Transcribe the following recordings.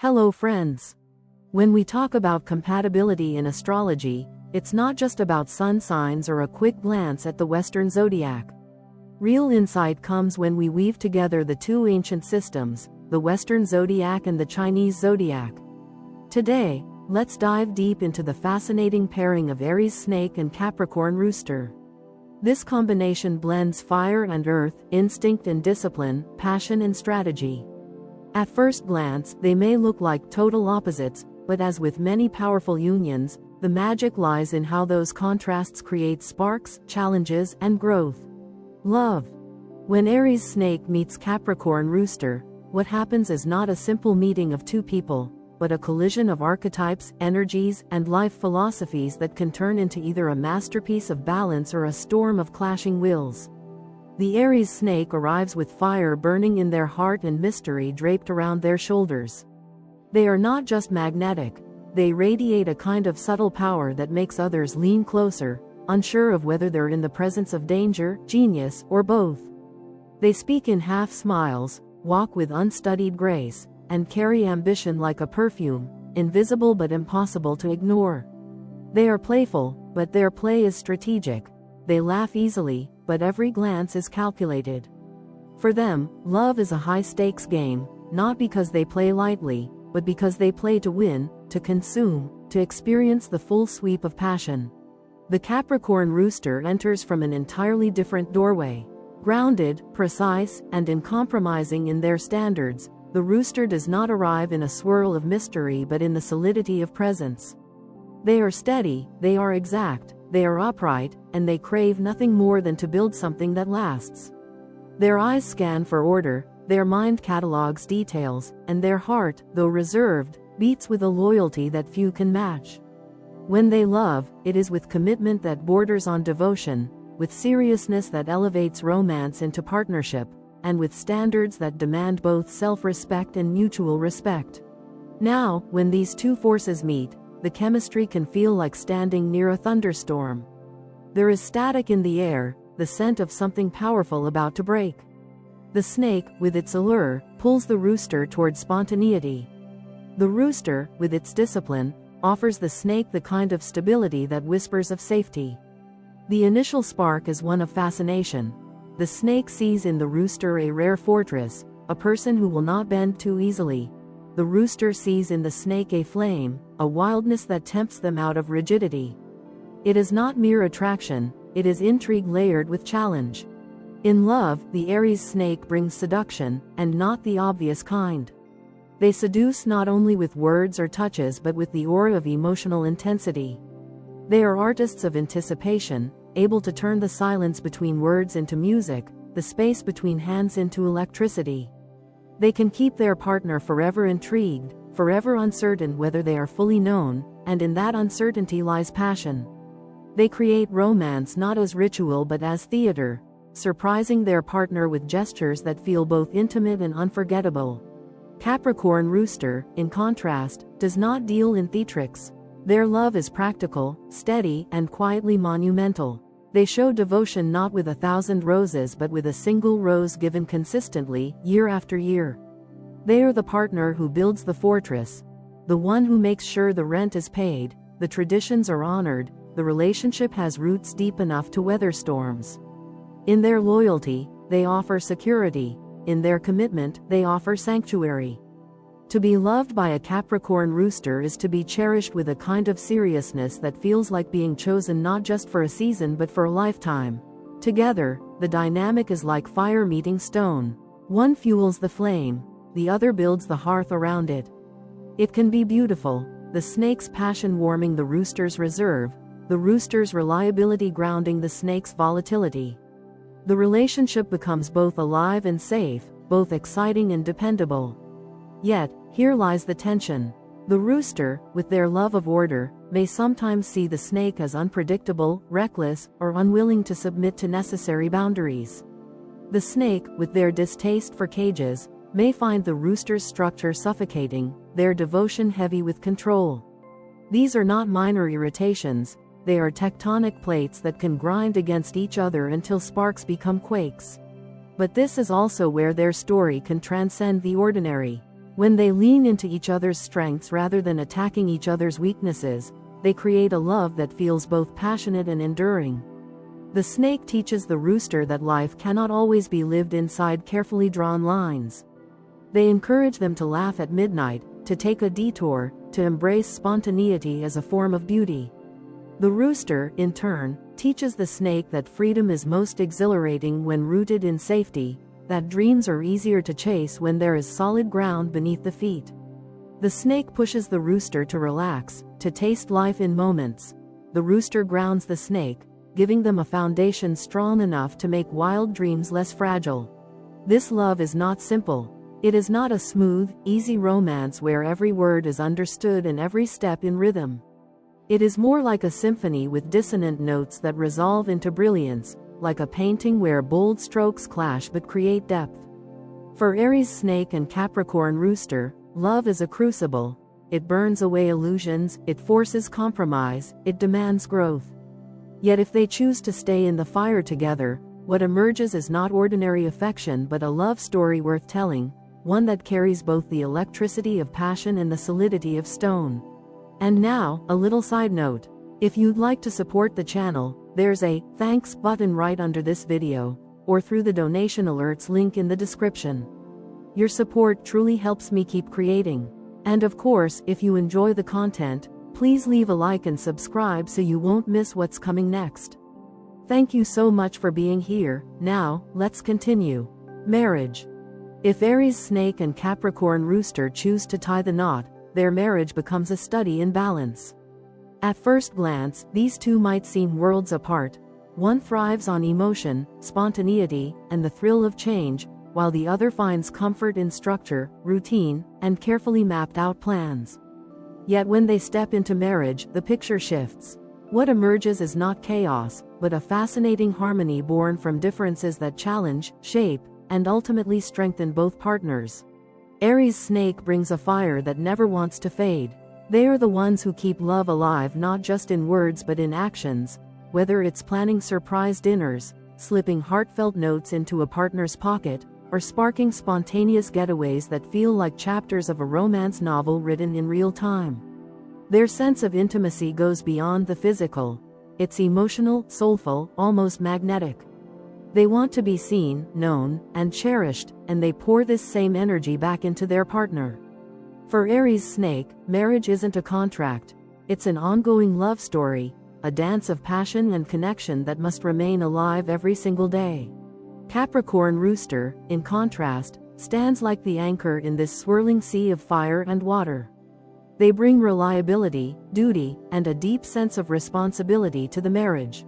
Hello friends. When we talk about compatibility in astrology, it's not just about sun signs or a quick glance at the Western zodiac. Real insight comes when we weave together the two ancient systems, the Western zodiac and the Chinese zodiac. Today, let's dive deep into the fascinating pairing of Aries Snake and Capricorn Rooster. This combination blends fire and earth, instinct and discipline, passion and strategy. At first glance, they may look like total opposites, but as with many powerful unions, the magic lies in how those contrasts create sparks, challenges, and growth. Love. When Aries Snake meets Capricorn Rooster, what happens is not a simple meeting of two people, but a collision of archetypes, energies, and life philosophies that can turn into either a masterpiece of balance or a storm of clashing wills. The Aries Snake arrives with fire burning in their heart and mystery draped around their shoulders. They are not just magnetic, they radiate a kind of subtle power that makes others lean closer, unsure of whether they're in the presence of danger, genius, or both. They speak in half smiles, walk with unstudied grace, and carry ambition like a perfume, invisible but impossible to ignore. They are playful, but their play is strategic. They laugh easily, but every glance is calculated. For them, love is a high-stakes game, not because they play lightly, but because they play to win, to consume, to experience the full sweep of passion. The Capricorn Rooster enters from an entirely different doorway. Grounded, precise, and uncompromising in their standards, the rooster does not arrive in a swirl of mystery but in the solidity of presence. They are steady, they are exact, they are upright, and they crave nothing more than to build something that lasts. Their eyes scan for order, their mind catalogs details, and their heart, though reserved, beats with a loyalty that few can match. When they love, it is with commitment that borders on devotion, with seriousness that elevates romance into partnership, and with standards that demand both self-respect and mutual respect. Now, when these two forces meet, the chemistry can feel like standing near a thunderstorm. There is static in the air, the scent of something powerful about to break. The snake, with its allure, pulls the rooster toward spontaneity. The rooster, with its discipline, offers the snake the kind of stability that whispers of safety. The initial spark is one of fascination. The snake sees in the rooster a rare fortress, a person who will not bend too easily. The rooster sees in the snake a flame, a wildness that tempts them out of rigidity. It is not mere attraction, it is intrigue layered with challenge. In love, the Aries Snake brings seduction, and not the obvious kind. They seduce not only with words or touches but with the aura of emotional intensity. They are artists of anticipation, able to turn the silence between words into music, the space between hands into electricity. They can keep their partner forever intrigued, forever uncertain whether they are fully known, and in that uncertainty lies passion. They create romance not as ritual but as theater, surprising their partner with gestures that feel both intimate and unforgettable. Capricorn Rooster, in contrast, does not deal in theatrics. Their love is practical, steady, and quietly monumental. They show devotion not with 1,000 roses but with a single rose given consistently, year after year. They are the partner who builds the fortress, the one who makes sure the rent is paid, the traditions are honored, the relationship has roots deep enough to weather storms. In their loyalty, they offer security. In their commitment, they offer sanctuary. To be loved by a Capricorn Rooster is to be cherished with a kind of seriousness that feels like being chosen not just for a season but for a lifetime. Together, the dynamic is like fire meeting stone. One fuels the flame, the other builds the hearth around it. It can be beautiful, the snake's passion warming the rooster's reserve, the rooster's reliability grounding the snake's volatility. The relationship becomes both alive and safe, both exciting and dependable. Yet, here lies the tension. The rooster, with their love of order, may sometimes see the snake as unpredictable, reckless, or unwilling to submit to necessary boundaries. The snake, with their distaste for cages, may find the rooster's structure suffocating, their devotion heavy with control. These are not minor irritations, they are tectonic plates that can grind against each other until sparks become quakes. But this is also where their story can transcend the ordinary. When they lean into each other's strengths rather than attacking each other's weaknesses, they create a love that feels both passionate and enduring. The snake teaches the rooster that life cannot always be lived inside carefully drawn lines. They encourage them to laugh at midnight, to take a detour, to embrace spontaneity as a form of beauty. The rooster, in turn, teaches the snake that freedom is most exhilarating when rooted in safety, that dreams are easier to chase when there is solid ground beneath the feet. The snake pushes the rooster to relax, to taste life in moments. The rooster grounds the snake, giving them a foundation strong enough to make wild dreams less fragile. This love is not simple. It is not a smooth, easy romance where every word is understood and every step in rhythm. It is more like a symphony with dissonant notes that resolve into brilliance, like a painting where bold strokes clash but create depth. For Aries Snake and Capricorn Rooster, love is a crucible. It burns away illusions, it forces compromise, it demands growth. Yet if they choose to stay in the fire together, what emerges is not ordinary affection but a love story worth telling, one that carries both the electricity of passion and the solidity of stone. And now, a little side note. If you'd like to support the channel, there's a thanks button right under this video, or through the donation alerts link in the description. Your support truly helps me keep creating. And of course, if you enjoy the content, please leave a like and subscribe so you won't miss what's coming next. Thank you so much for being here. Now, let's continue. Marriage. If Aries Snake and Capricorn Rooster choose to tie the knot, their marriage becomes a study in balance. At first glance, these two might seem worlds apart. One thrives on emotion, spontaneity, and the thrill of change, while the other finds comfort in structure, routine, and carefully mapped out plans. Yet when they step into marriage, the picture shifts. What emerges is not chaos, but a fascinating harmony born from differences that challenge, shape, and ultimately strengthen both partners. Aries Snake brings a fire that never wants to fade. They are the ones who keep love alive not just in words but in actions, whether it's planning surprise dinners, slipping heartfelt notes into a partner's pocket, or sparking spontaneous getaways that feel like chapters of a romance novel written in real time. Their sense of intimacy goes beyond the physical. It's emotional, soulful, almost magnetic. They want to be seen, known, and cherished, and they pour this same energy back into their partner. For Aries Snake, marriage isn't a contract. It's an ongoing love story, a dance of passion and connection that must remain alive every single day. Capricorn Rooster, in contrast, stands like the anchor in this swirling sea of fire and water. They bring reliability, duty, and a deep sense of responsibility to the marriage.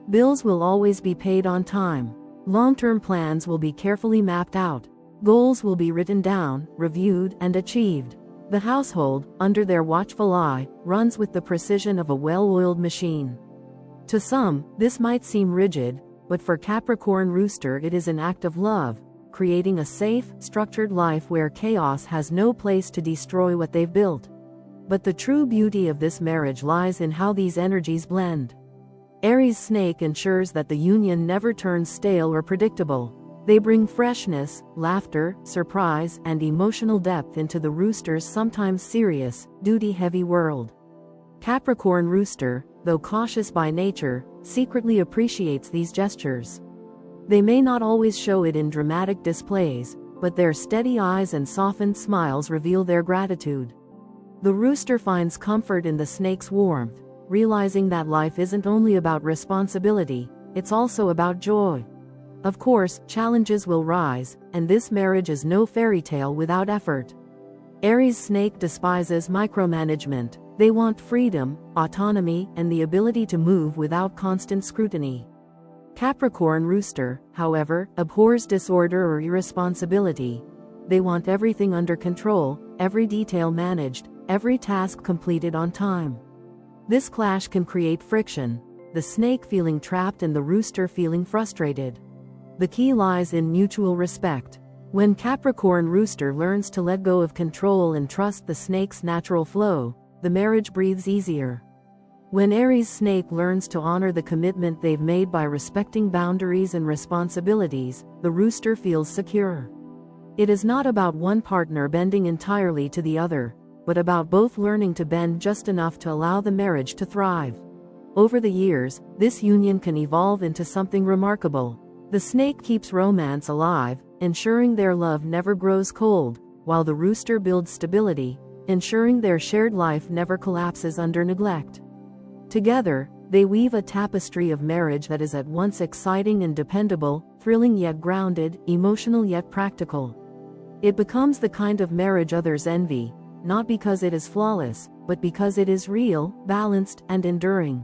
Bills will always be paid on time. Long-term plans will be carefully mapped out. Goals will be written down, reviewed, and achieved. The household, under their watchful eye, runs with the precision of a well-oiled machine. To some, this might seem rigid, but for Capricorn Rooster it is an act of love, creating a safe, structured life where chaos has no place to destroy what they've built. But the true beauty of this marriage lies in how these energies blend. Aries Snake ensures that the union never turns stale or predictable. They bring freshness, laughter, surprise, and emotional depth into the rooster's sometimes serious, duty-heavy world. Capricorn Rooster, though cautious by nature, secretly appreciates these gestures. They may not always show it in dramatic displays, but their steady eyes and softened smiles reveal their gratitude. The rooster finds comfort in the snake's warmth, realizing that life isn't only about responsibility, it's also about joy. Of course, challenges will rise, and this marriage is no fairy tale without effort. Aries Snake despises micromanagement. They want freedom, autonomy, and the ability to move without constant scrutiny. Capricorn Rooster, however, abhors disorder or irresponsibility. They want everything under control, every detail managed, every task completed on time. This clash can create friction, the snake feeling trapped and the rooster feeling frustrated. The key lies in mutual respect. When Capricorn Rooster learns to let go of control and trust the snake's natural flow, the marriage breathes easier. When Aries Snake learns to honor the commitment they've made by respecting boundaries and responsibilities, the rooster feels secure. It is not about one partner bending entirely to the other, but about both learning to bend just enough to allow the marriage to thrive. Over the years, this union can evolve into something remarkable. The snake keeps romance alive, ensuring their love never grows cold, while the rooster builds stability, ensuring their shared life never collapses under neglect. Together, they weave a tapestry of marriage that is at once exciting and dependable, thrilling yet grounded, emotional yet practical. It becomes the kind of marriage others envy, not because it is flawless, but because it is real, balanced, and enduring.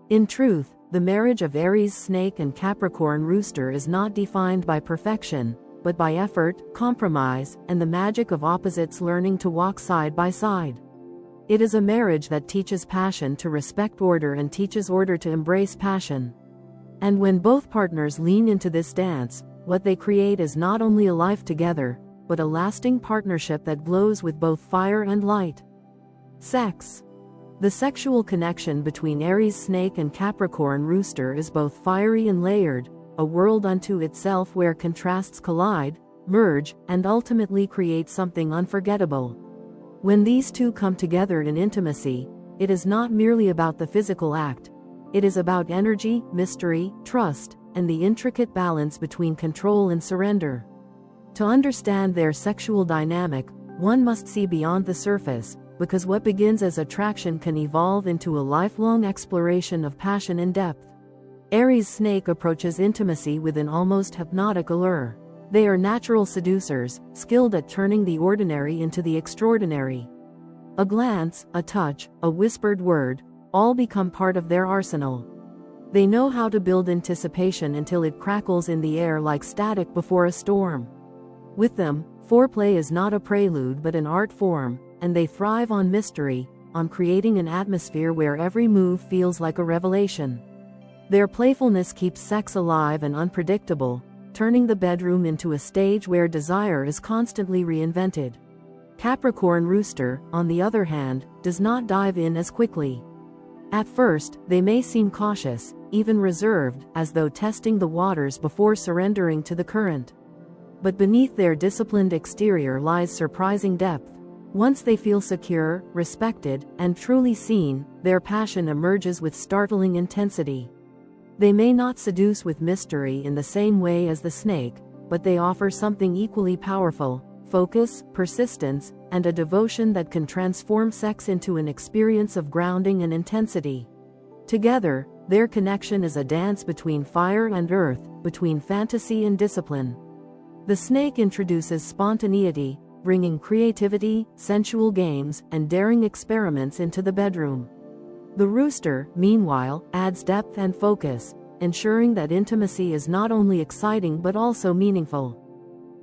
In truth, the marriage of Aries Snake and Capricorn Rooster is not defined by perfection, but by effort, compromise, and the magic of opposites learning to walk side by side. It is a marriage that teaches passion to respect order and teaches order to embrace passion. And when both partners lean into this dance, what they create is not only a life together, but a lasting partnership that glows with both fire and light. Sex. The sexual connection between Aries Snake and Capricorn Rooster is both fiery and layered, a world unto itself where contrasts collide, merge, and ultimately create something unforgettable. When these two come together in intimacy, it is not merely about the physical act. It is about energy, mystery, trust, and the intricate balance between control and surrender. To understand their sexual dynamic, one must see beyond the surface, because what begins as attraction can evolve into a lifelong exploration of passion and depth. Aries Snake approaches intimacy with an almost hypnotic allure. They are natural seducers, skilled at turning the ordinary into the extraordinary. A glance, a touch, a whispered word, all become part of their arsenal. They know how to build anticipation until it crackles in the air like static before a storm. With them, foreplay is not a prelude but an art form, and they thrive on mystery, on creating an atmosphere where every move feels like a revelation. Their playfulness keeps sex alive and unpredictable, turning the bedroom into a stage where desire is constantly reinvented. Capricorn Rooster, on the other hand, does not dive in as quickly. At first, they may seem cautious, even reserved, as though testing the waters before surrendering to the current. But beneath their disciplined exterior lies surprising depth. Once they feel secure, respected, and truly seen, their passion emerges with startling intensity. They may not seduce with mystery in the same way as the snake, but they offer something equally powerful: focus, persistence, and a devotion that can transform sex into an experience of grounding and intensity. Together, their connection is a dance between fire and earth, between fantasy and discipline. The snake introduces spontaneity, bringing creativity, sensual games, and daring experiments into the bedroom. The rooster, meanwhile, adds depth and focus, ensuring that intimacy is not only exciting but also meaningful.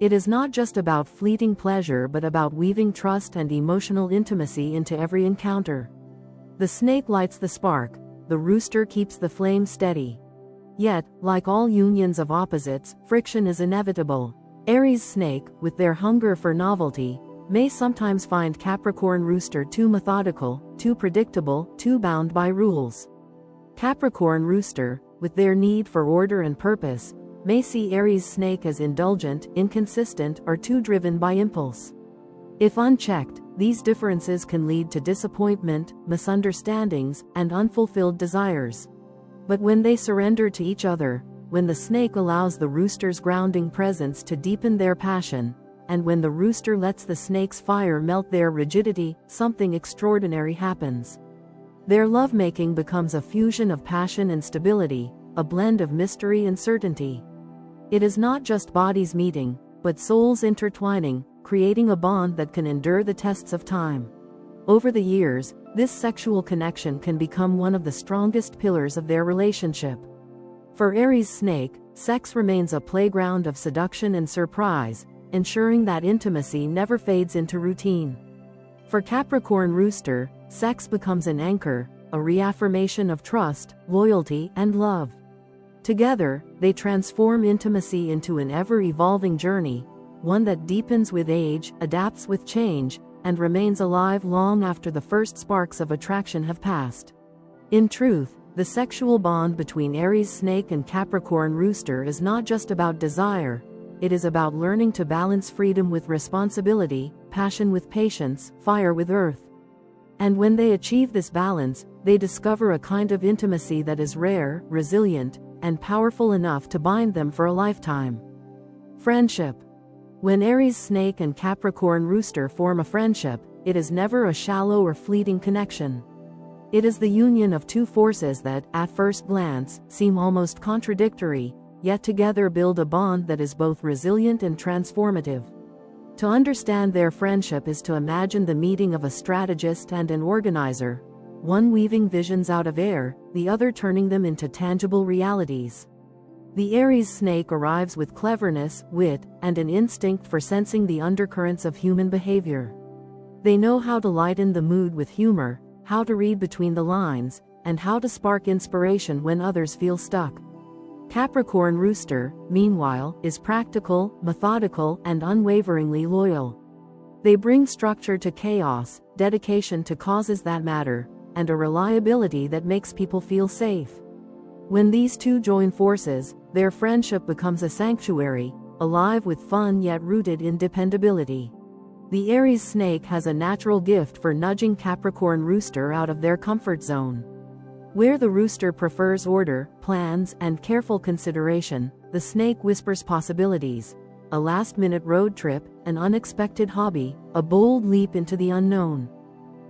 It is not just about fleeting pleasure but about weaving trust and emotional intimacy into every encounter. The snake lights the spark, the rooster keeps the flame steady. Yet, like all unions of opposites, friction is inevitable. Aries Snake, with their hunger for novelty, may sometimes find Capricorn Rooster too methodical, too predictable, too bound by rules. Capricorn Rooster, with their need for order and purpose, may see Aries Snake as indulgent, inconsistent, or too driven by impulse. If unchecked, these differences can lead to disappointment, misunderstandings, and unfulfilled desires. But when they surrender to each other, when the snake allows the rooster's grounding presence to deepen their passion, and when the rooster lets the snake's fire melt their rigidity, something extraordinary happens. Their lovemaking becomes a fusion of passion and stability, a blend of mystery and certainty. It is not just bodies meeting, but souls intertwining, creating a bond that can endure the tests of time. Over the years, this sexual connection can become one of the strongest pillars of their relationship. For Aries Snake, sex remains a playground of seduction and surprise, ensuring that intimacy never fades into routine. For Capricorn Rooster, sex becomes an anchor, a reaffirmation of trust, loyalty, and love. Together, they transform intimacy into an ever-evolving journey, one that deepens with age, adapts with change, and remains alive long after the first sparks of attraction have passed. In truth, the sexual bond between Aries Snake and Capricorn Rooster is not just about desire, it is about learning to balance freedom with responsibility, passion with patience, fire with earth. And when they achieve this balance, they discover a kind of intimacy that is rare, resilient, and powerful enough to bind them for a lifetime. Friendship. When Aries Snake and Capricorn Rooster form a friendship, it is never a shallow or fleeting connection. It is the union of two forces that, at first glance, seem almost contradictory, yet together build a bond that is both resilient and transformative. To understand their friendship is to imagine the meeting of a strategist and an organizer, one weaving visions out of air, the other turning them into tangible realities. The Aries Snake arrives with cleverness, wit, and an instinct for sensing the undercurrents of human behavior. They know how to lighten the mood with humor, how to read between the lines, and how to spark inspiration when others feel stuck. Capricorn Rooster, meanwhile, is practical, methodical, and unwaveringly loyal. They bring structure to chaos, dedication to causes that matter, and a reliability that makes people feel safe. When these two join forces, their friendship becomes a sanctuary, alive with fun yet rooted in dependability. The Aries Snake has a natural gift for nudging Capricorn Rooster out of their comfort zone. Where the rooster prefers order, plans, and careful consideration, the snake whispers possibilities. A last-minute road trip, an unexpected hobby, a bold leap into the unknown.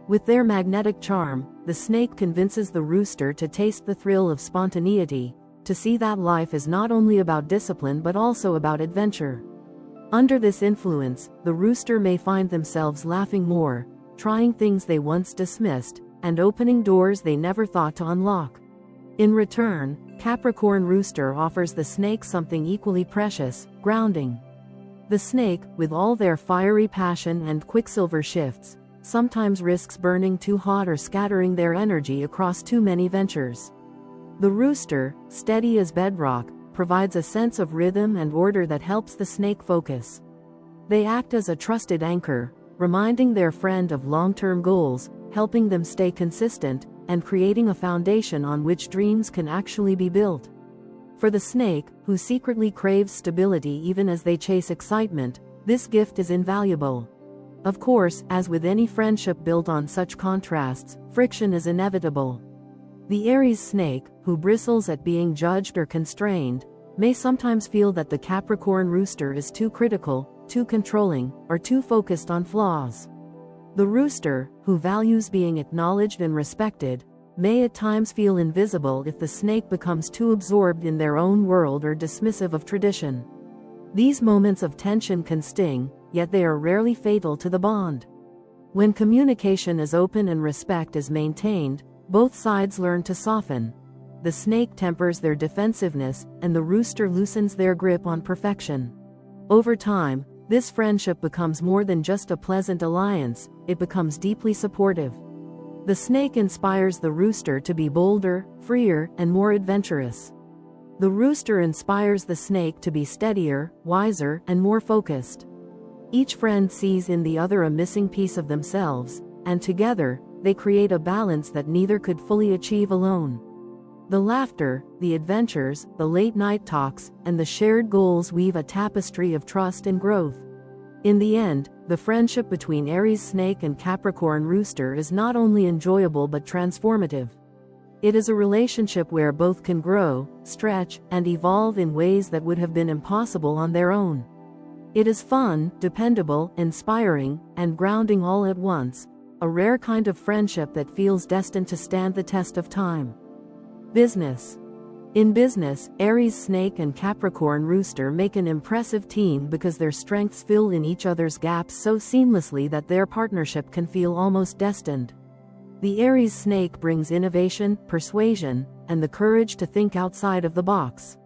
With their magnetic charm, the snake convinces the rooster to taste the thrill of spontaneity, to see that life is not only about discipline but also about adventure. Under this influence, the rooster may find themselves laughing more, trying things they once dismissed, and opening doors they never thought to unlock. In return, Capricorn Rooster offers the snake something equally precious: grounding. The snake, with all their fiery passion and quicksilver shifts, sometimes risks burning too hot or scattering their energy across too many ventures. The rooster, steady as bedrock, provides a sense of rhythm and order that helps the snake focus. They act as a trusted anchor, reminding their friend of long-term goals, helping them stay consistent, and creating a foundation on which dreams can actually be built. For the snake, who secretly craves stability even as they chase excitement, this gift is invaluable. Of course, as with any friendship built on such contrasts, friction is inevitable. The Aries Snake, who bristles at being judged or constrained, may sometimes feel that the Capricorn Rooster is too critical, too controlling, or too focused on flaws. The rooster, who values being acknowledged and respected, may at times feel invisible if the snake becomes too absorbed in their own world or dismissive of tradition. These moments of tension can sting, yet they are rarely fatal to the bond. When communication is open and respect is maintained, both sides learn to soften. The snake tempers their defensiveness, and the rooster loosens their grip on perfection. Over time, this friendship becomes more than just a pleasant alliance, it becomes deeply supportive. The snake inspires the rooster to be bolder, freer, and more adventurous. The rooster inspires the snake to be steadier, wiser, and more focused. Each friend sees in the other a missing piece of themselves, and together, they create a balance that neither could fully achieve alone. The laughter, the adventures, the late-night talks, and the shared goals weave a tapestry of trust and growth. In the end, the friendship between Aries Snake and Capricorn Rooster is not only enjoyable but transformative. It is a relationship where both can grow, stretch, and evolve in ways that would have been impossible on their own. It is fun, dependable, inspiring, and grounding all at once, a rare kind of friendship that feels destined to stand the test of time. Business. In business, Aries Snake and Capricorn Rooster make an impressive team because their strengths fill in each other's gaps so seamlessly that their partnership can feel almost destined. The Aries Snake brings innovation, persuasion, and the courage to think outside of the box.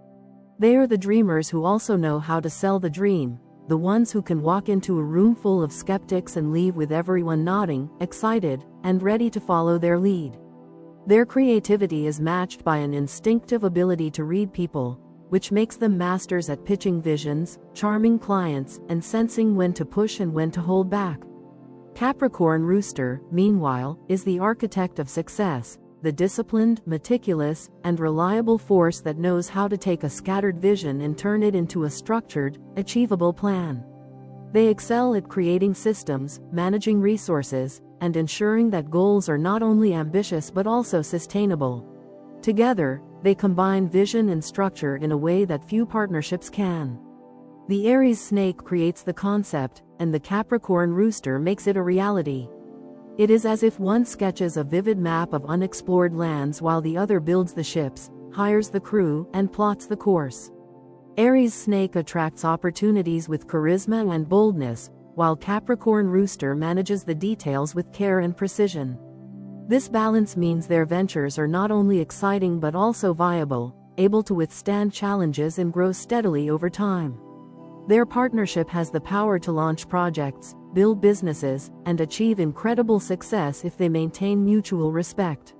They are the dreamers who also know how to sell the dream, the ones who can walk into a room full of skeptics and leave with everyone nodding, excited, and ready to follow their lead. Their creativity is matched by an instinctive ability to read people, which makes them masters at pitching visions, charming clients, and sensing when to push and when to hold back. Capricorn Rooster, meanwhile, is the architect of success, the disciplined, meticulous, and reliable force that knows how to take a scattered vision and turn it into a structured, achievable plan. They excel at creating systems, managing resources, and ensuring that goals are not only ambitious but also sustainable. Together, they combine vision and structure in a way that few partnerships can. The Aries Snake creates the concept, and the Capricorn Rooster makes it a reality. It is as if one sketches a vivid map of unexplored lands while the other builds the ships, hires the crew, and plots the course. Aries Snake attracts opportunities with charisma and boldness, while Capricorn Rooster manages the details with care and precision. This balance means their ventures are not only exciting but also viable, able to withstand challenges and grow steadily over time. Their partnership has the power to launch projects, build businesses, and achieve incredible success if they maintain mutual respect.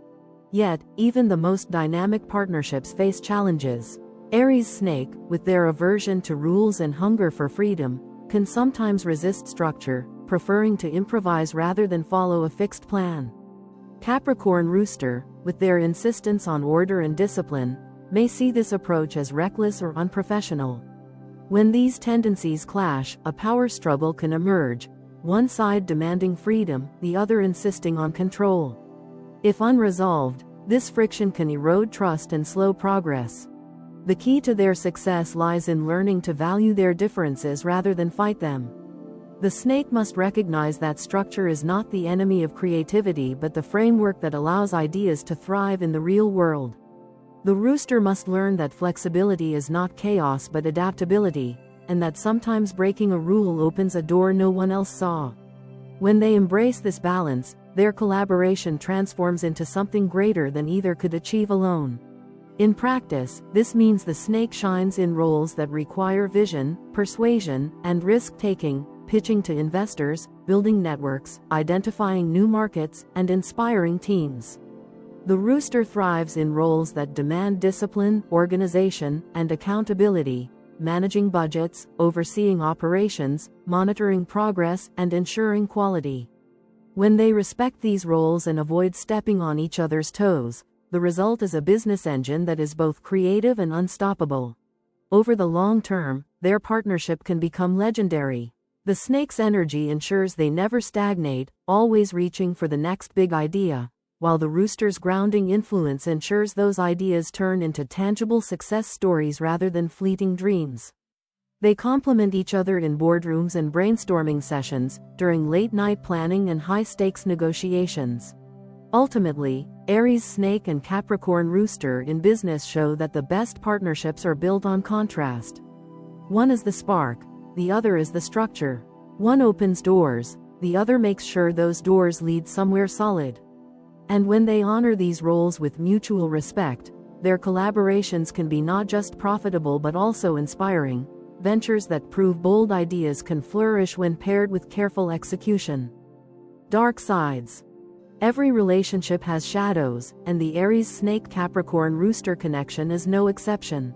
Yet, even the most dynamic partnerships face challenges. Aries Snake, with their aversion to rules and hunger for freedom, can sometimes resist structure, preferring to improvise rather than follow a fixed plan. Capricorn Rooster, with their insistence on order and discipline, may see this approach as reckless or unprofessional. When these tendencies clash, a power struggle can emerge, one side demanding freedom, the other insisting on control. If unresolved, this friction can erode trust and slow progress. The key to their success lies in learning to value their differences rather than fight them. The snake must recognize that structure is not the enemy of creativity but the framework that allows ideas to thrive in the real world. The rooster must learn that flexibility is not chaos but adaptability, and that sometimes breaking a rule opens a door no one else saw. When they embrace this balance, their collaboration transforms into something greater than either could achieve alone. In practice, this means the snake shines in roles that require vision, persuasion, and risk-taking, pitching to investors, building networks, identifying new markets, and inspiring teams. The rooster thrives in roles that demand discipline, organization, and accountability, managing budgets, overseeing operations, monitoring progress, and ensuring quality. When they respect these roles and avoid stepping on each other's toes, the result is a business engine that is both creative and unstoppable. Over the long term, their partnership can become legendary. The snake's energy ensures they never stagnate, always reaching for the next big idea, while the rooster's grounding influence ensures those ideas turn into tangible success stories rather than fleeting dreams. They complement each other in boardrooms and brainstorming sessions, during late-night planning and high-stakes negotiations. Ultimately, Aries Snake and Capricorn Rooster in business show that the best partnerships are built on contrast. One is the spark, the other is the structure. One opens doors, the other makes sure those doors lead somewhere solid. And when they honor these roles with mutual respect, their collaborations can be not just profitable but also inspiring. Ventures that prove bold ideas can flourish when paired with careful execution. Dark sides. Every relationship has shadows, and the Aries Snake Capricorn Rooster connection is no exception.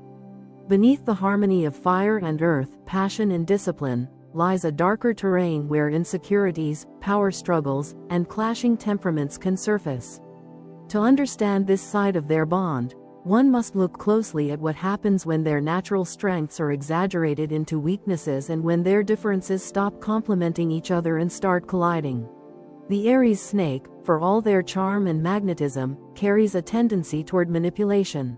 Beneath the harmony of fire and earth, passion and discipline, lies a darker terrain where insecurities, power struggles, and clashing temperaments can surface. To understand this side of their bond, one must look closely at what happens when their natural strengths are exaggerated into weaknesses and when their differences stop complementing each other and start colliding. The Aries Snake, for all their charm and magnetism, carries a tendency toward manipulation.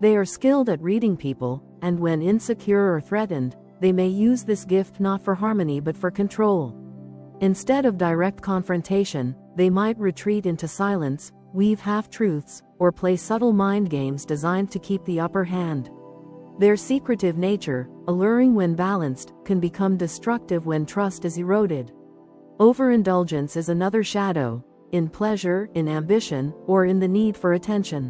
They are skilled at reading people, and when insecure or threatened, they may use this gift not for harmony but for control. Instead of direct confrontation, they might retreat into silence, weave half-truths, or play subtle mind games designed to keep the upper hand. Their secretive nature, alluring when balanced, can become destructive when trust is eroded. Overindulgence is another shadow, in pleasure, in ambition, or in the need for attention.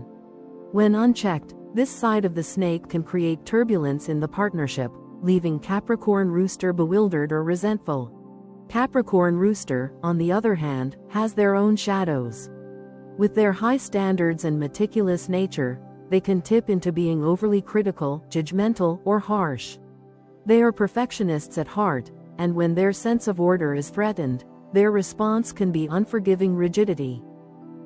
When unchecked, this side of the snake can create turbulence in the partnership, leaving Capricorn Rooster bewildered or resentful. Capricorn Rooster, on the other hand, has their own shadows. With their high standards and meticulous nature, they can tip into being overly critical, judgmental, or harsh. They are perfectionists at heart, and when their sense of order is threatened, their response can be unforgiving rigidity.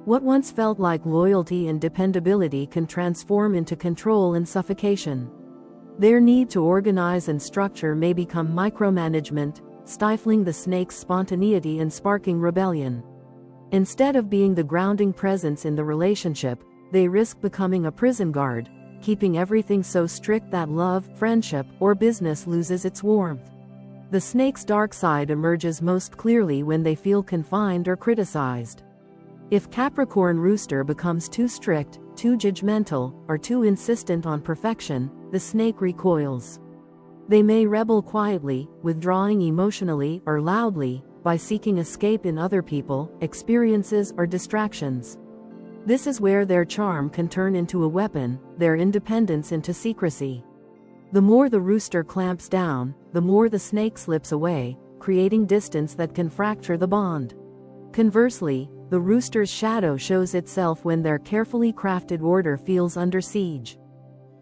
What once felt like loyalty and dependability can transform into control and suffocation. Their need to organize and structure may become micromanagement, stifling the snake's spontaneity and sparking rebellion. Instead of being the grounding presence in the relationship, they risk becoming a prison guard, keeping everything so strict that love, friendship, or business loses its warmth. The snake's dark side emerges most clearly when they feel confined or criticized. If Capricorn Rooster becomes too strict, too judgmental, or too insistent on perfection, the snake recoils. They may rebel quietly, withdrawing emotionally or loudly, by seeking escape in other people, experiences, or distractions. This is where their charm can turn into a weapon, their independence into secrecy. The more the rooster clamps down, the more the snake slips away, creating distance that can fracture the bond. Conversely, the rooster's shadow shows itself when their carefully crafted order feels under siege.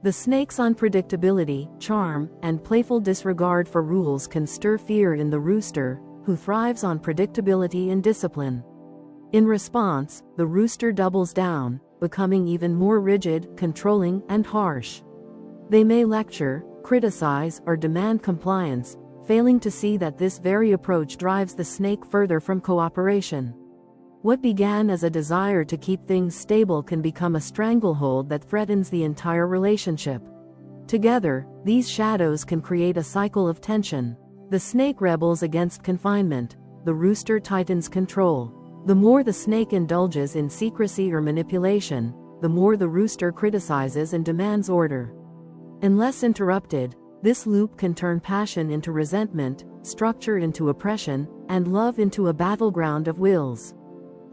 The snake's unpredictability, charm, and playful disregard for rules can stir fear in the rooster, who thrives on predictability and discipline. In response, the rooster doubles down, becoming even more rigid, controlling, and harsh. They may lecture, criticize, or demand compliance, failing to see that this very approach drives the snake further from cooperation. What began as a desire to keep things stable can become a stranglehold that threatens the entire relationship. Together, these shadows can create a cycle of tension. The snake rebels against confinement, the rooster tightens control. The more the snake indulges in secrecy or manipulation, the more the rooster criticizes and demands order. Unless interrupted, this loop can turn passion into resentment, structure into oppression, and love into a battleground of wills.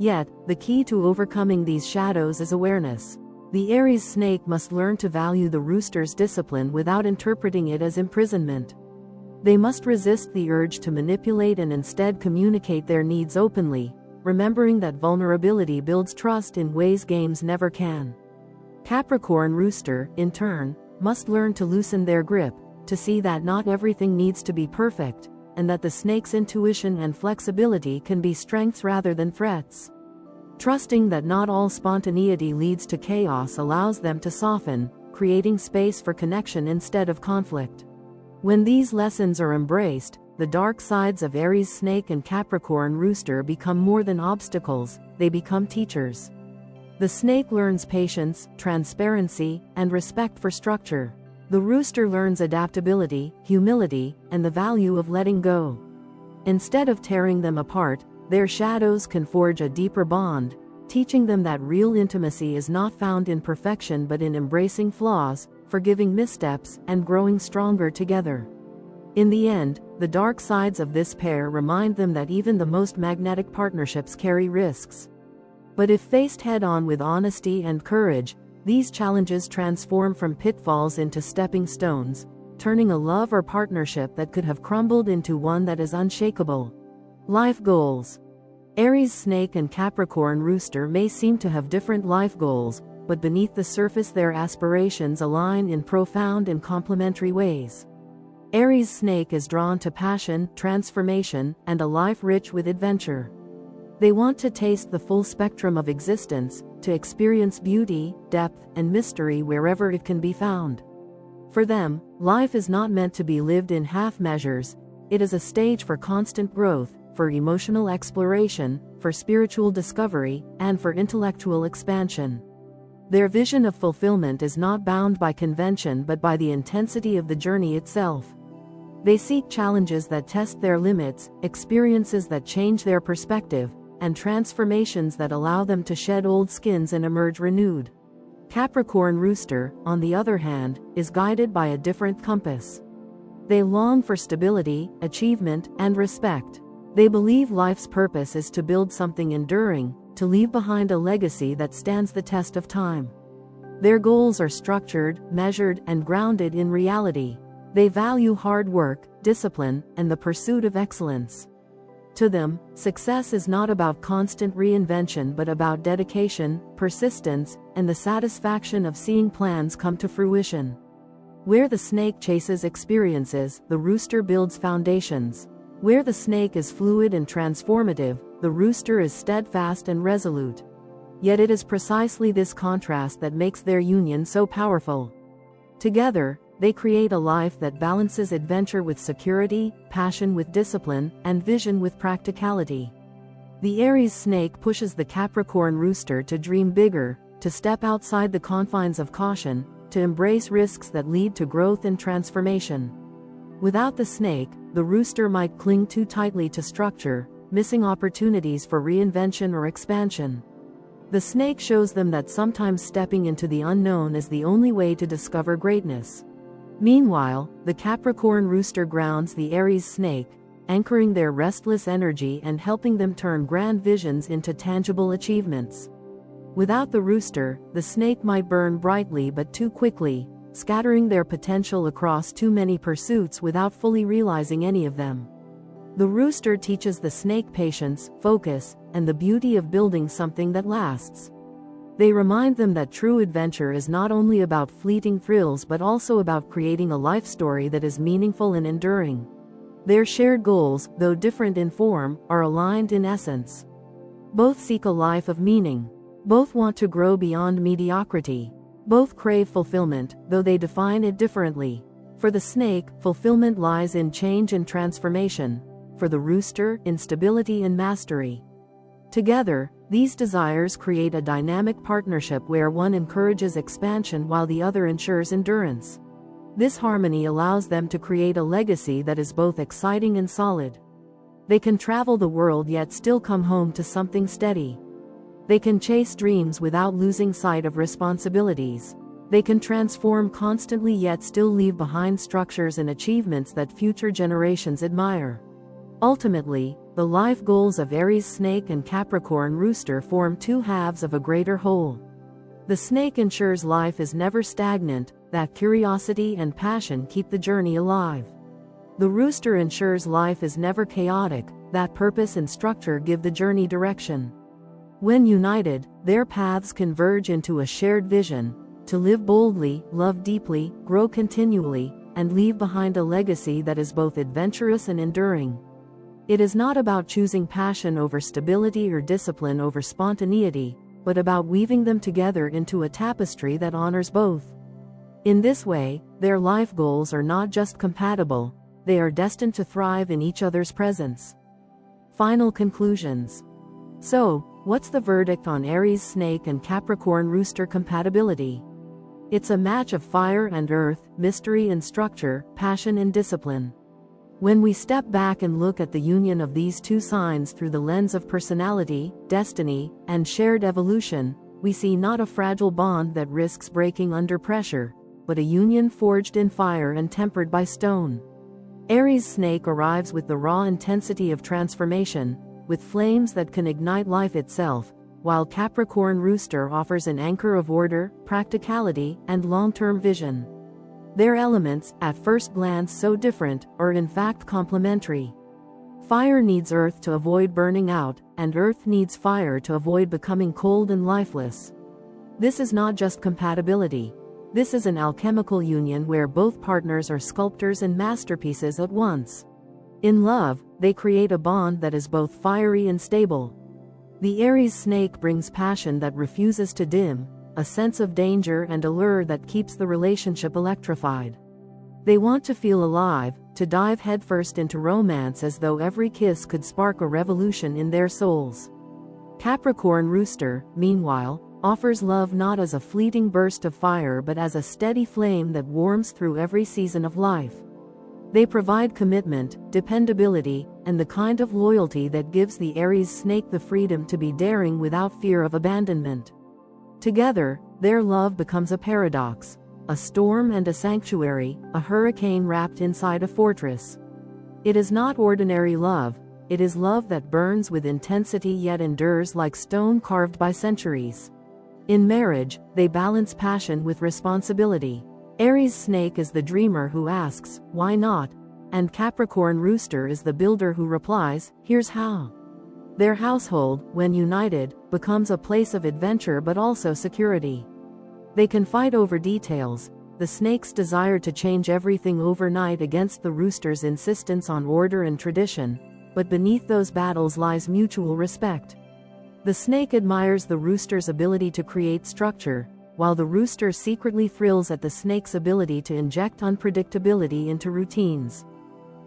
Yet, the key to overcoming these shadows is awareness. The Aries snake must learn to value the rooster's discipline without interpreting it as imprisonment. They must resist the urge to manipulate and instead communicate their needs openly, remembering that vulnerability builds trust in ways games never can. Capricorn Rooster, in turn, must learn to loosen their grip, to see that not everything needs to be perfect, and that the snake's intuition and flexibility can be strengths rather than threats. Trusting that not all spontaneity leads to chaos allows them to soften, creating space for connection instead of conflict. When these lessons are embraced, the dark sides of Aries Snake and Capricorn Rooster become more than obstacles, they become teachers. The snake learns patience, transparency, and respect for structure. The rooster learns adaptability, humility, and the value of letting go. Instead of tearing them apart, their shadows can forge a deeper bond, teaching them that real intimacy is not found in perfection but in embracing flaws, forgiving missteps, and growing stronger together. In the end, the dark sides of this pair remind them that even the most magnetic partnerships carry risks. But if faced head-on with honesty and courage, these challenges transform from pitfalls into stepping stones, turning a love or partnership that could have crumbled into one that is unshakable. Life goals. Aries Snake and Capricorn Rooster may seem to have different life goals, but beneath the surface their aspirations align in profound and complementary ways. Aries Snake is drawn to passion, transformation, and a life rich with adventure. They want to taste the full spectrum of existence, to experience beauty, depth, and mystery wherever it can be found. For them, life is not meant to be lived in half measures, it is a stage for constant growth, for emotional exploration, for spiritual discovery, and for intellectual expansion. Their vision of fulfillment is not bound by convention but by the intensity of the journey itself. They seek challenges that test their limits, experiences that change their perspective, and transformations that allow them to shed old skins and emerge renewed. Capricorn Rooster, on the other hand, is guided by a different compass. They long for stability, achievement, and respect. They believe life's purpose is to build something enduring, to leave behind a legacy that stands the test of time. Their goals are structured, measured, and grounded in reality. They value hard work, discipline, and the pursuit of excellence. To them, success is not about constant reinvention but about dedication, persistence, and the satisfaction of seeing plans come to fruition. Where the snake chases experiences, the rooster builds foundations. Where the snake is fluid and transformative, the rooster is steadfast and resolute. Yet it is precisely this contrast that makes their union so powerful. Together, they create a life that balances adventure with security, passion with discipline, and vision with practicality. The Aries Snake pushes the Capricorn Rooster to dream bigger, to step outside the confines of caution, to embrace risks that lead to growth and transformation. Without the snake, the rooster might cling too tightly to structure, missing opportunities for reinvention or expansion. The snake shows them that sometimes stepping into the unknown is the only way to discover greatness. Meanwhile, the Capricorn Rooster grounds the Aries Snake, anchoring their restless energy and helping them turn grand visions into tangible achievements. Without the rooster, the snake might burn brightly but too quickly, scattering their potential across too many pursuits without fully realizing any of them. The rooster teaches the snake patience, focus, and the beauty of building something that lasts. They remind them that true adventure is not only about fleeting thrills but also about creating a life story that is meaningful and enduring. Their shared goals, though different in form, are aligned in essence. Both seek a life of meaning. Both want to grow beyond mediocrity. Both crave fulfillment, though they define it differently. For the snake, fulfillment lies in change and transformation. For the rooster, in stability and mastery. Together, these desires create a dynamic partnership where one encourages expansion while the other ensures endurance. This harmony allows them to create a legacy that is both exciting and solid. They can travel the world yet still come home to something steady. They can chase dreams without losing sight of responsibilities. They can transform constantly yet still leave behind structures and achievements that future generations admire. Ultimately, the life goals of Aries Snake and Capricorn Rooster form two halves of a greater whole. The snake ensures life is never stagnant, that curiosity and passion keep the journey alive. The rooster ensures life is never chaotic, that purpose and structure give the journey direction. When united, their paths converge into a shared vision: to live boldly, love deeply, grow continually, and leave behind a legacy that is both adventurous and enduring. It is not about choosing passion over stability or discipline over spontaneity, but about weaving them together into a tapestry that honors both. In this way, their life goals are not just compatible, they are destined to thrive in each other's presence. Final conclusions. So, what's the verdict on Aries Snake and Capricorn Rooster compatibility? It's a match of fire and earth, mystery and structure, passion and discipline. When we step back and look at the union of these two signs through the lens of personality, destiny, and shared evolution, we see not a fragile bond that risks breaking under pressure, but a union forged in fire and tempered by stone. Aries Snake arrives with the raw intensity of transformation, with flames that can ignite life itself, while Capricorn Rooster offers an anchor of order, practicality, and long-term vision. Their elements, at first glance so different, are in fact complementary. Fire needs earth to avoid burning out, and earth needs fire to avoid becoming cold and lifeless. This is not just compatibility. This is an alchemical union where both partners are sculptors and masterpieces at once. In love, they create a bond that is both fiery and stable. The Aries Snake brings passion that refuses to dim, a sense of danger and allure that keeps the relationship electrified. They want to feel alive, to dive headfirst into romance as though every kiss could spark a revolution in their souls. Capricorn Rooster, meanwhile, offers love not as a fleeting burst of fire but as a steady flame that warms through every season of life. They provide commitment, dependability, and the kind of loyalty that gives the Aries Snake the freedom to be daring without fear of abandonment. Together, their love becomes a paradox, a storm and a sanctuary, a hurricane wrapped inside a fortress. It is not ordinary love, it is love that burns with intensity yet endures like stone carved by centuries. In marriage, they balance passion with responsibility. Aries Snake is the dreamer who asks, "Why not?" and Capricorn Rooster is the builder who replies, "Here's how." Their household, when united, becomes a place of adventure but also security. They can fight over details, the snake's desire to change everything overnight against the rooster's insistence on order and tradition, but beneath those battles lies mutual respect. The snake admires the rooster's ability to create structure, while the rooster secretly thrills at the snake's ability to inject unpredictability into routines.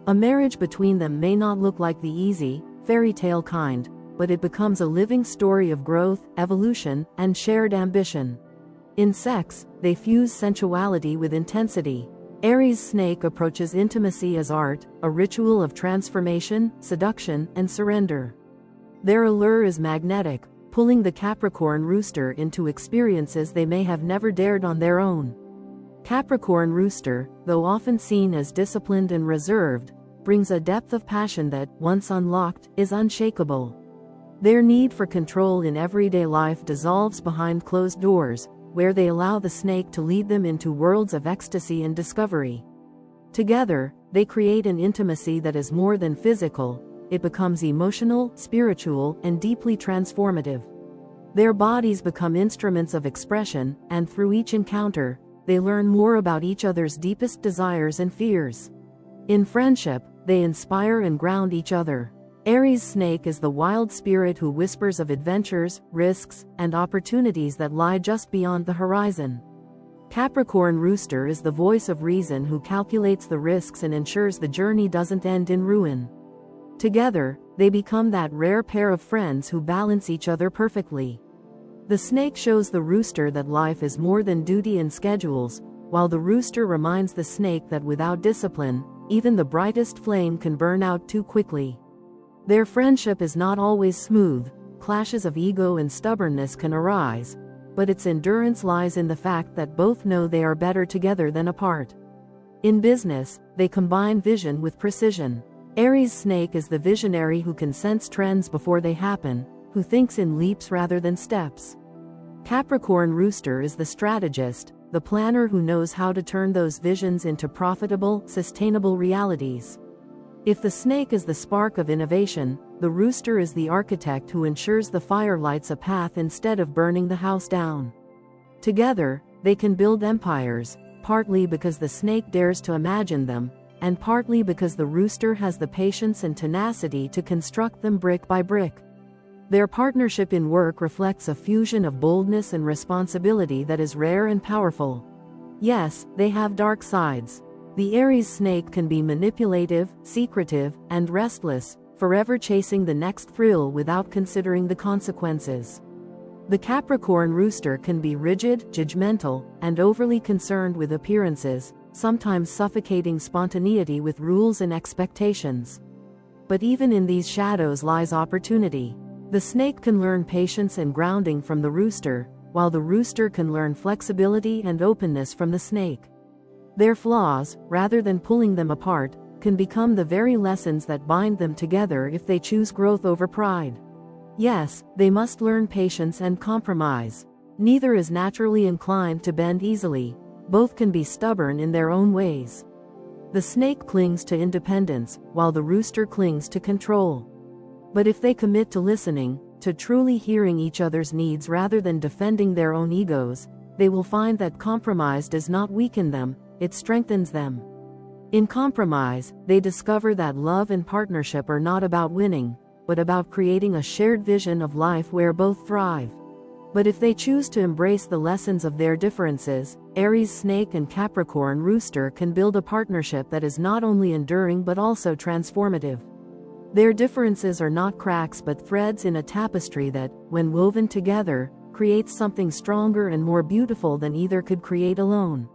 A marriage between them may not look like the easy, fairy tale kind, but it becomes a living story of growth, evolution, and shared ambition. In sex, they fuse sensuality with intensity. Aries Snake approaches intimacy as art, a ritual of transformation, seduction, and surrender. Their allure is magnetic, pulling the Capricorn Rooster into experiences they may have never dared on their own. Capricorn Rooster, though often seen as disciplined and reserved, brings a depth of passion that, once unlocked, is unshakable. Their need for control in everyday life dissolves behind closed doors, where they allow the snake to lead them into worlds of ecstasy and discovery. Together, they create an intimacy that is more than physical. It becomes emotional, spiritual, and deeply transformative. Their bodies become instruments of expression, and through each encounter, they learn more about each other's deepest desires and fears. In friendship, they inspire and ground each other. Aries Snake is the wild spirit who whispers of adventures, risks, and opportunities that lie just beyond the horizon. Capricorn Rooster is the voice of reason who calculates the risks and ensures the journey doesn't end in ruin. Together, they become that rare pair of friends who balance each other perfectly. The snake shows the rooster that life is more than duty and schedules, while the rooster reminds the snake that without discipline, even the brightest flame can burn out too quickly. Their friendship is not always smooth, clashes of ego and stubbornness can arise, but its endurance lies in the fact that both know they are better together than apart. In business, they combine vision with precision. Aries Snake is the visionary who can sense trends before they happen, who thinks in leaps rather than steps. Capricorn Rooster is the strategist, the planner who knows how to turn those visions into profitable, sustainable realities. If the snake is the spark of innovation, the rooster is the architect who ensures the fire lights a path instead of burning the house down. Together, they can build empires, partly because the snake dares to imagine them, and partly because the rooster has the patience and tenacity to construct them brick by brick. Their partnership in work reflects a fusion of boldness and responsibility that is rare and powerful. Yes, they have dark sides. The Aries Snake can be manipulative, secretive, and restless, forever chasing the next thrill without considering the consequences. The Capricorn Rooster can be rigid, judgmental, and overly concerned with appearances, sometimes suffocating spontaneity with rules and expectations. But even in these shadows lies opportunity. The snake can learn patience and grounding from the rooster, while the rooster can learn flexibility and openness from the snake. Their flaws, rather than pulling them apart, can become the very lessons that bind them together if they choose growth over pride. Yes, they must learn patience and compromise. Neither is naturally inclined to bend easily. Both can be stubborn in their own ways. The snake clings to independence, while the rooster clings to control. But if they commit to listening, to truly hearing each other's needs rather than defending their own egos, they will find that compromise does not weaken them, it strengthens them. In compromise, they discover that love and partnership are not about winning, but about creating a shared vision of life where both thrive. But if they choose to embrace the lessons of their differences, Aries Snake and Capricorn Rooster can build a partnership that is not only enduring but also transformative. Their differences are not cracks but threads in a tapestry that, when woven together, creates something stronger and more beautiful than either could create alone.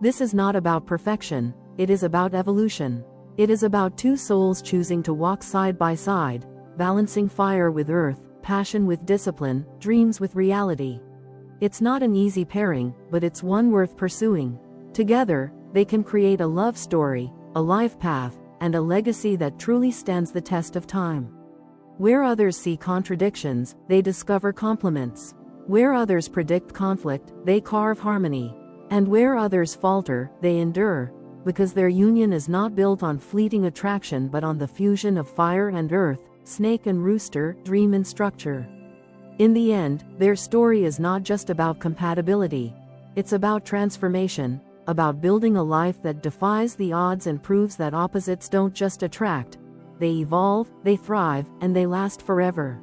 This is not about perfection, it is about evolution. It is about two souls choosing to walk side by side, balancing fire with earth, passion with discipline, dreams with reality. It's not an easy pairing, but it's one worth pursuing. Together, they can create a love story, a life path, and a legacy that truly stands the test of time. Where others see contradictions, they discover complements. Where others predict conflict, they carve harmony. And where others falter, they endure, because their union is not built on fleeting attraction but on the fusion of fire and earth, snake and rooster, dream and structure. In the end, their story is not just about compatibility. It's about transformation, about building a life that defies the odds and proves that opposites don't just attract, they evolve, they thrive, and they last forever.